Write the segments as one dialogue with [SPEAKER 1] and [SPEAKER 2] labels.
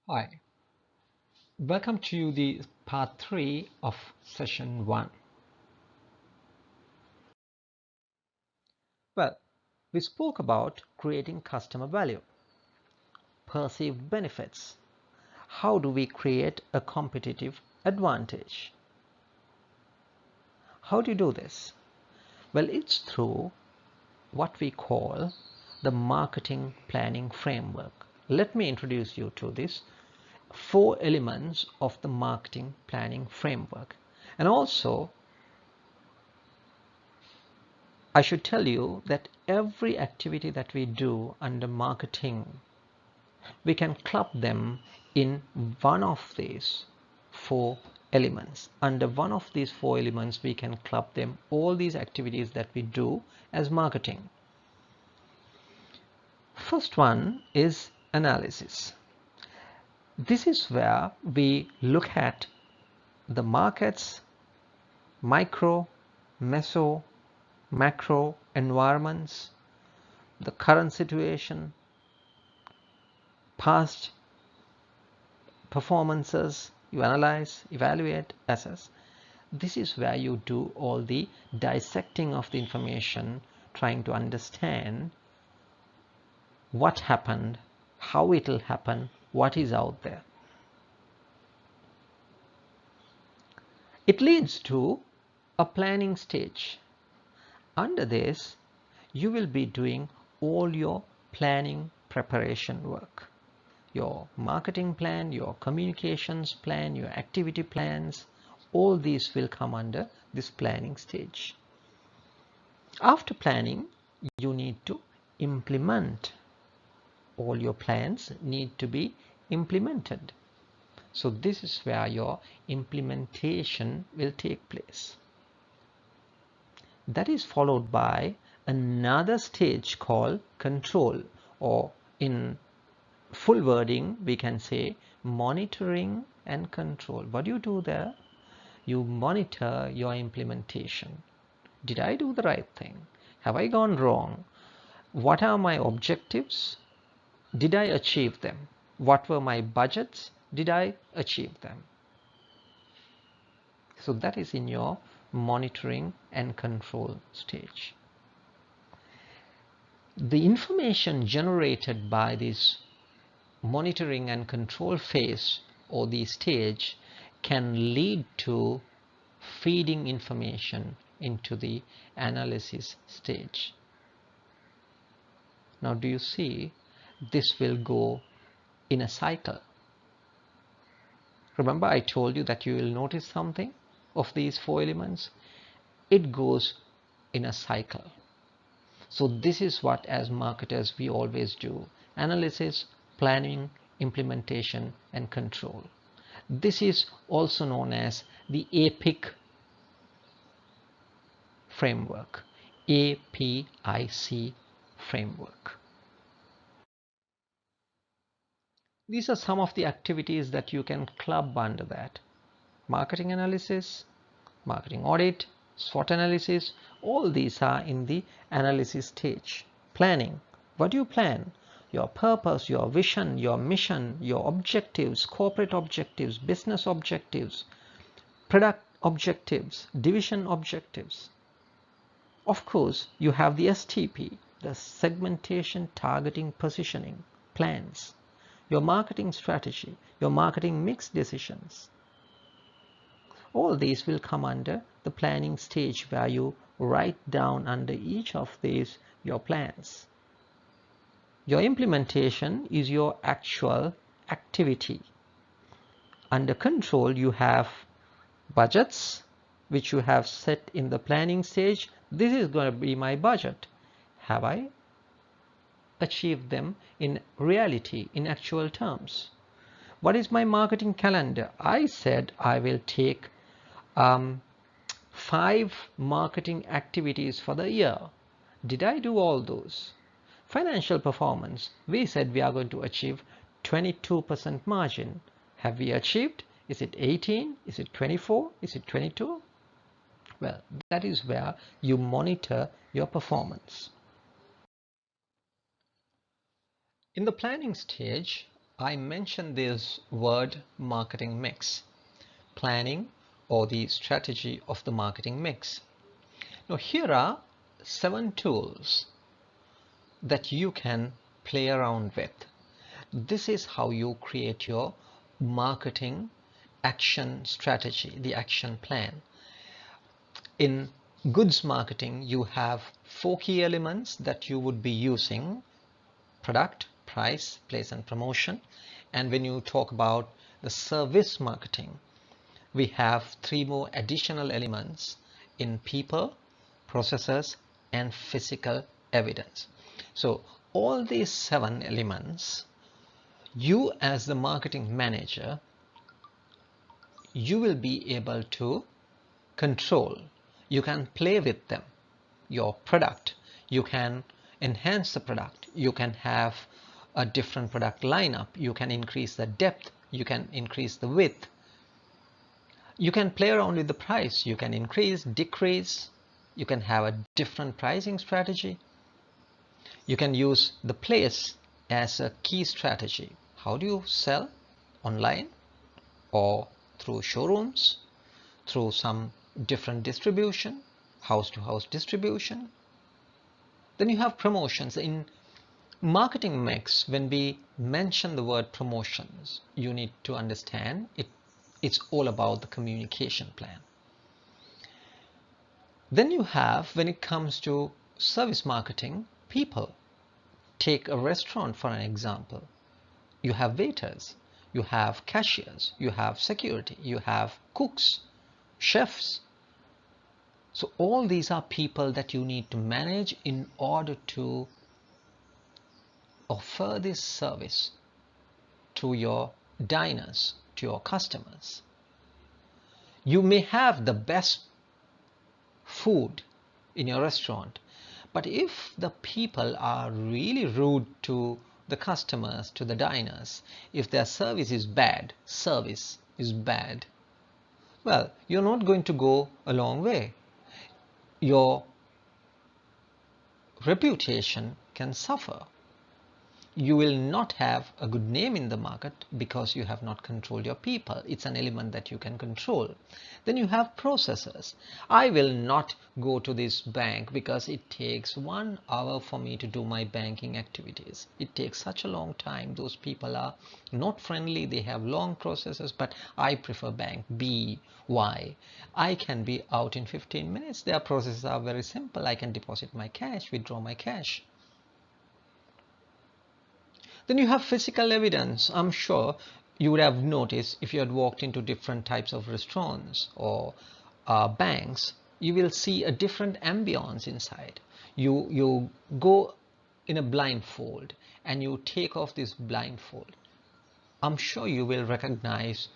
[SPEAKER 1] Hi, welcome to the part 3 of session 1. Well, we spoke about creating customer value, perceived benefits. How do we create a competitive advantage? How do you do this? Well, it's through what we call the marketing planning framework. Let me introduce you to these 4 elements of the marketing planning framework. And also, I should tell you that every activity that we do under marketing, we can club them in one of these 4 elements. Under one of these 4 elements, we can club them all these activities that we do as marketing. First one is analysis. This is where we look at the markets, micro, meso, macro environments, the current situation, past performances, you analyze, evaluate, assess. This is where you do all the dissecting of the information, trying to understand what happened, how it will happen, what is out there. It leads to a planning stage. Under this, you will be doing all your planning preparation work. Your marketing plan, your communications plan, your activity plans, all these will come under this planning stage. After planning, you need to implement. All your plans need to be implemented. So this is where your implementation will take place. That is followed by another stage called control, or in full wording we can say monitoring and control. What do you do there? You monitor your implementation. Did I do the right thing? Have I gone wrong? What are my objectives? Did I achieve them? What were my budgets? Did I achieve them? So that is in your monitoring and control stage. The information generated by this monitoring and control phase or the stage can lead to feeding information into the analysis stage. Now do you see, this will go in a cycle. Remember I told you that you will notice something of these 4 elements. It goes in a cycle. So this is what as marketers we always do: analysis, planning, implementation and control. This is also known as the APIC framework, APIC framework. These are some of the activities that you can club under that: marketing analysis, marketing audit, SWOT analysis. All these are in the analysis stage. Planning. What do you plan? Your purpose, your vision, your mission, your objectives, corporate objectives, business objectives, product objectives, division objectives. Of course, you have the STP, the segmentation, targeting, positioning plans, your marketing strategy, your marketing mix decisions. All these will come under the planning stage, where you write down under each of these your plans. Your implementation is your actual activity. Under control, you have budgets which you have set in the planning stage. This is going to be my budget. Have I achieved them in reality, in actual terms? What is my marketing calendar? I said I will take 5 marketing activities for the year. Did I do all those? Financial performance. We said we are going to achieve 22% margin. Have we achieved? Is it 18? Is it 24? Is it 22? Well, that is where you monitor your performance. In the planning stage, I mentioned this word marketing mix, planning or the strategy of the marketing mix. Now here are 7 tools that you can play around with. This is how you create your marketing action strategy, the action plan. In goods marketing, you have 4 key elements that you would be using: product, price, place and promotion. And when you talk about the service marketing, we have 3 more additional elements in people, processes and physical evidence. So all these 7 elements, you as the marketing manager, you will be able to control. You can play with them. Your product, you can enhance the product, you can have a different product lineup, you can increase the depth, you can increase the width, you can play around with the price, you can increase, decrease, you can have a different pricing strategy, you can use the place as a key strategy. How do you sell? Online or through showrooms, through some different distribution, house to house distribution. Then you have promotions. In marketing mix, when we mention the word promotions, you need to understand it's all about the communication plan. Then you have, when it comes to service marketing, people. Take a restaurant for an example. You have waiters, you have cashiers, you have security, you have cooks, chefs. So all these are people that you need to manage in order to offer this service to your diners, to your customers. You may have the best food in your restaurant, but if the people are really rude to the customers, to the diners, if their service is bad, well, you're not going to go a long way. Your reputation can suffer. You will not have a good name in the market because you have not controlled your people. It's an element that you can control. Then you have processes. I will not go to this bank because it takes 1 hour for me to do my banking activities. It takes such a long time. Those people are not friendly. They have long processes, but I prefer bank B. Why? I can be out in 15 minutes. Their processes are very simple. I can deposit my cash, withdraw my cash. Then you have physical evidence. I'm sure you would have noticed if you had walked into different types of restaurants or banks, you will see a different ambience inside. You go in a blindfold and you take off this blindfold. I'm sure you will recognize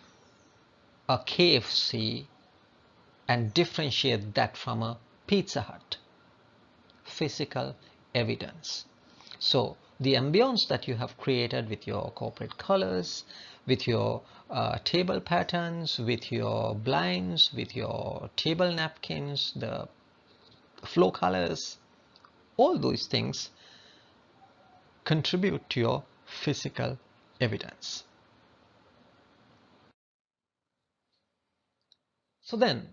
[SPEAKER 1] a KFC and differentiate that from a Pizza Hut. Physical evidence. So the ambience that you have created with your corporate colors, with your table patterns, with your blinds, with your table napkins, the flow colors, all those things contribute to your physical evidence. So then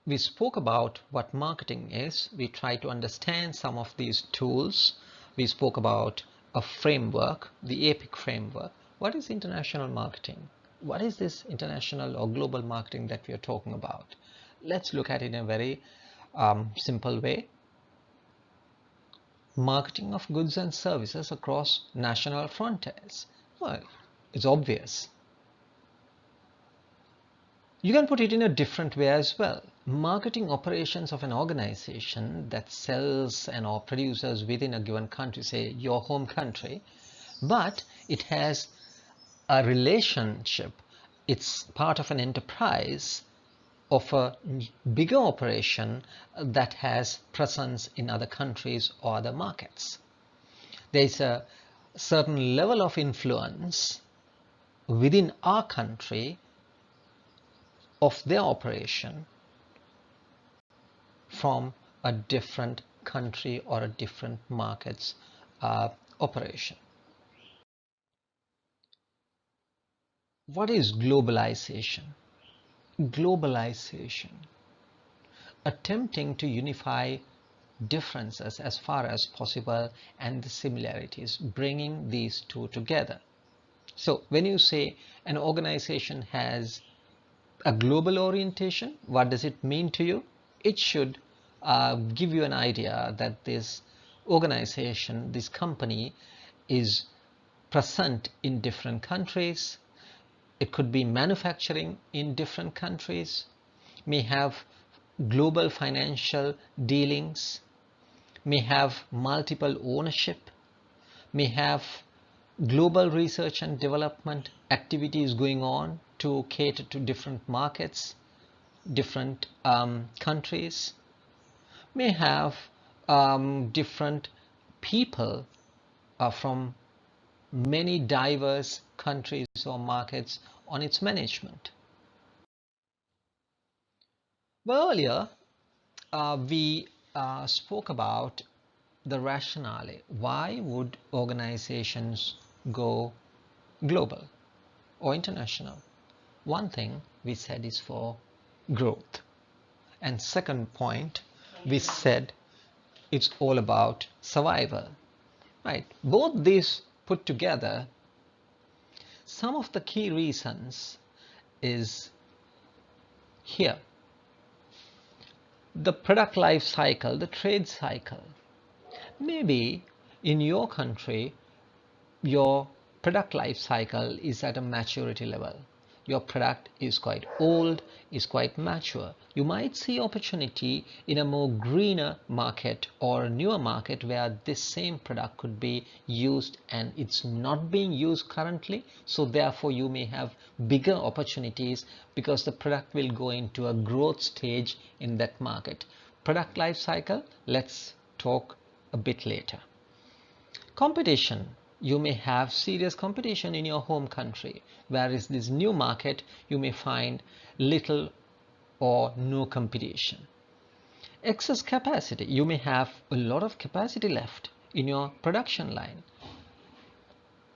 [SPEAKER 1] we spoke about what marketing is. We tried to understand some of these tools. We spoke about a framework, the APIC framework. What is international marketing? What is this international or global marketing that we are talking about? Let's look at it in a very simple way. Marketing of goods and services across national frontiers. Well, it's obvious. You can put it in a different way as well. Marketing operations of an organization that sells and or produces within a given country, say your home country, but it has a relationship. It's part of an enterprise of a bigger operation that has presence in other countries or other markets. There is a certain level of influence within our country of their operation from a different country or a different market's operation. What is globalization? Globalization, attempting to unify differences as far as possible and the similarities, bringing these two together. So when you say an organization has a global orientation, what does it mean to you? It should give you an idea that this organization, this company is present in different countries. It could be manufacturing in different countries, may have global financial dealings, may have multiple ownership, may have global research and development activities going on to cater to different markets, different countries, may have different people from many diverse countries or markets on its management. Well, earlier we spoke about the rationale. Why would organizations go global or international? One thing we said is for growth, and second point we said it's all about survival, right? Both these put together, some of the key reasons is here: the product life cycle, the trade cycle. Maybe in your country your product life cycle is at a maturity level. Your product is quite old, is quite mature. You might see opportunity in a more greener market or a newer market where this same product could be used and it's not being used currently. So therefore you may have bigger opportunities because the product will go into a growth stage in that market. Product life cycle, let's talk a bit later. Competition. You may have serious competition in your home country, whereas this new market you may find little or no competition. Excess capacity. You may have a lot of capacity left in your production line.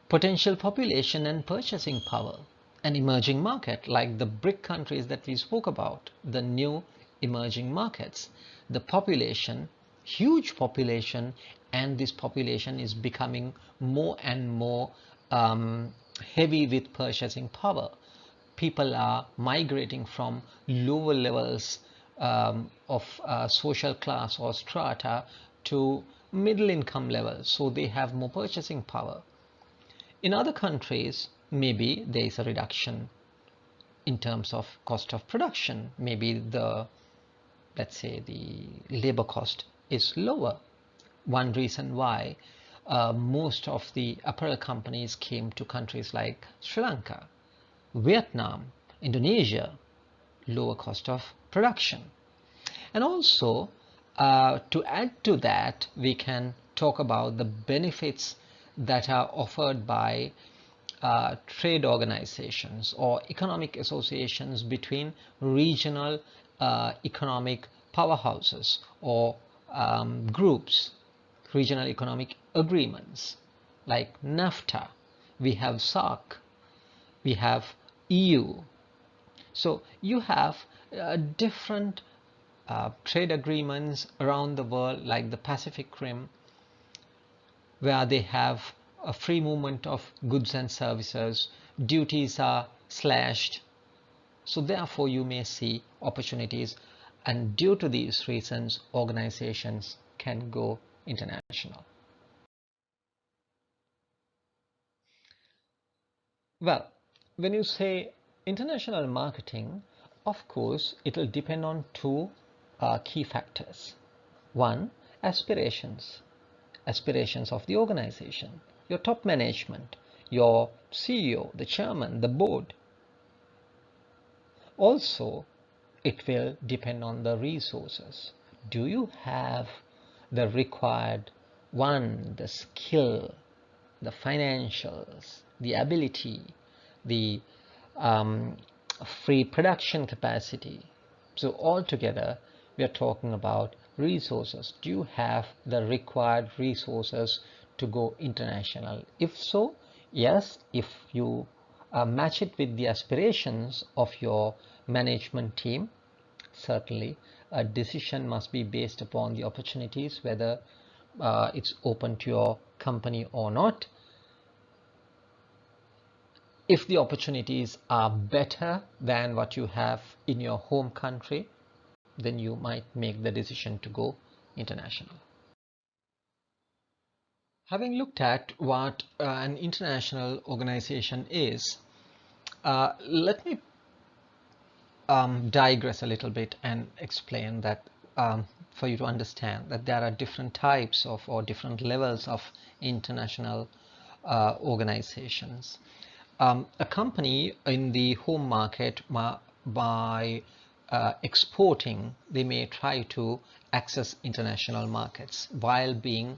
[SPEAKER 1] Potential population and purchasing power. An emerging market like the BRIC countries that we spoke about, the new emerging markets. The population, huge population, and this population is becoming more and more heavy with purchasing power. People are migrating from lower levels of social class or strata to middle income levels, so they have more purchasing power. In other countries, maybe there is a reduction in terms of cost of production. Maybe the, let's say, the labor cost is lower. One reason why most of the apparel companies came to countries like Sri Lanka, Vietnam, Indonesia, lower cost of production. And also to add to that, we can talk about the benefits that are offered by trade organizations or economic associations between regional economic powerhouses or groups, regional economic agreements like NAFTA, we have SAARC, we have EU. So you have different trade agreements around the world, like the Pacific Rim, where they have a free movement of goods and services, duties are slashed. So therefore you may see opportunities, and due to these reasons organizations can go international. Well, when you say international marketing, of course it will depend on two key factors. One, aspirations of the organization, your top management, your CEO, the chairman, the board. Also, it will depend on the resources. Do you have the required, one, the skill, the financials, the ability, the free production capacity? So altogether we are talking about resources. Do you have the required resources to go international? If so, yes. If you match it with the aspirations of your management team. Certainly, a decision must be based upon the opportunities, whether it's open to your company or not. If the opportunities are better than what you have in your home country, then you might make the decision to go international. Having looked at what an international organization is, let me digress a little bit and explain that, for you to understand that there are different types of or different levels of international organizations. A company in the home market, by exporting, they may try to access international markets. While being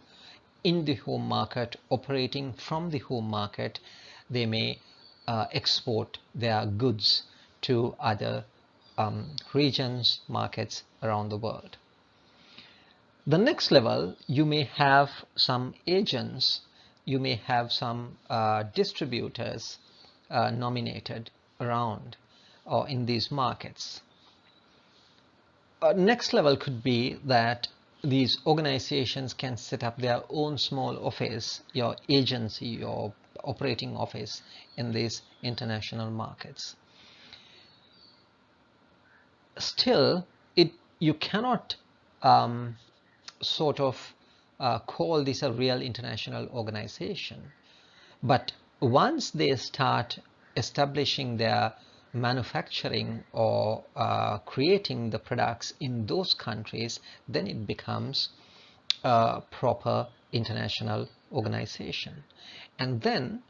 [SPEAKER 1] in the home market, operating from the home market, they may export their goods to other regions, markets around the world. The next level, you may have some agents, you may have some distributors nominated around or in these markets. Next level could be that these organizations can set up their own small office, your agency, your operating office in these international markets. Still, you cannot sort of call this a real international organization. But once they start establishing their manufacturing or creating the products in those countries, then it becomes a proper international organization. And then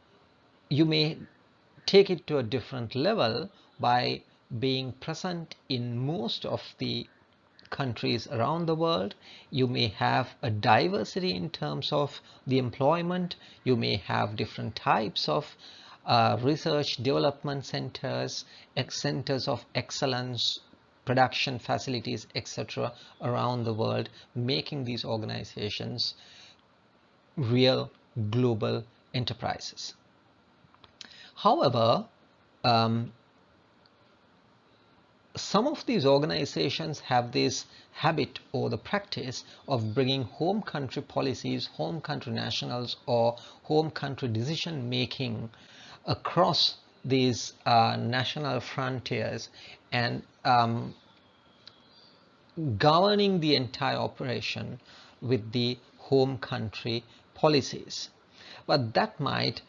[SPEAKER 1] you may take it to a different level by being present in most of the countries around the world. You may have a diversity in terms of the employment. You may have different types of research development centers, centers of excellence, production facilities, etc. around the world, making these organizations real global enterprises. However, some of these organizations have this habit or the practice of bringing home country policies, home country nationals, or home country decision making across these national frontiers and governing the entire operation with the home country policies. But that might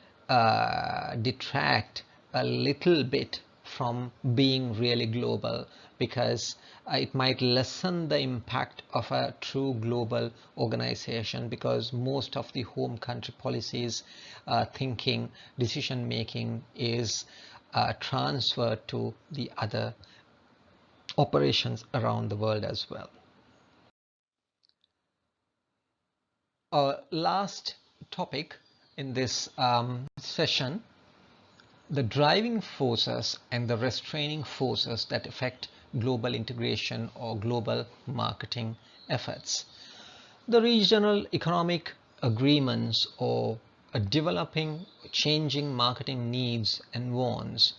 [SPEAKER 1] detract a little bit from being really global, because it might lessen the impact of a true global organization, because most of the home country policies, thinking, decision making is transferred to the other operations around the world as well. Last topic in this session: the driving forces and the restraining forces that affect global integration or global marketing efforts. The regional economic agreements or developing, changing marketing needs and wants,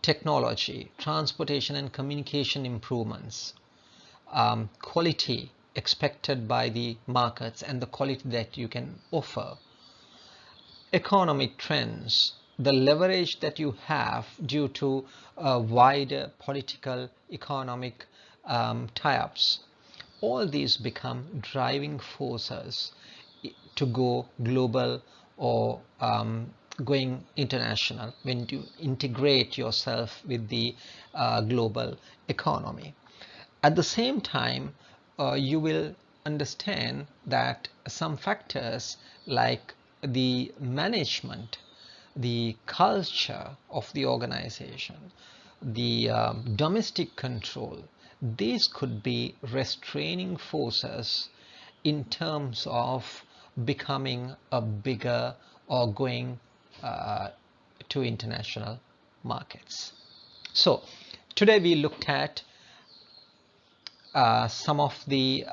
[SPEAKER 1] technology, transportation and communication improvements, quality expected by the markets and the quality that you can offer, economic trends, the leverage that you have due to wider political economic tie-ups, all these become driving forces to go global or going international when you integrate yourself with the global economy. At the same time, you will understand that some factors like the management, the culture of the organization, the domestic control, these could be restraining forces in terms of becoming a bigger or going to international markets. So today we looked at some of the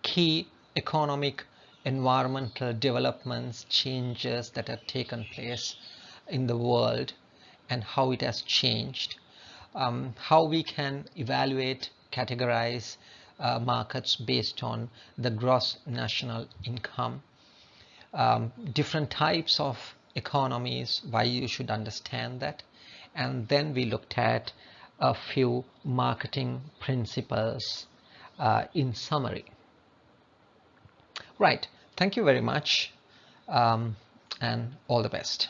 [SPEAKER 1] key economic environmental developments, changes that have taken place in the world and how it has changed, how we can evaluate, categorize markets based on the gross national income, different types of economies, why you should understand that. And then we looked at a few marketing principles in summary. Right, thank you very much, and all the best.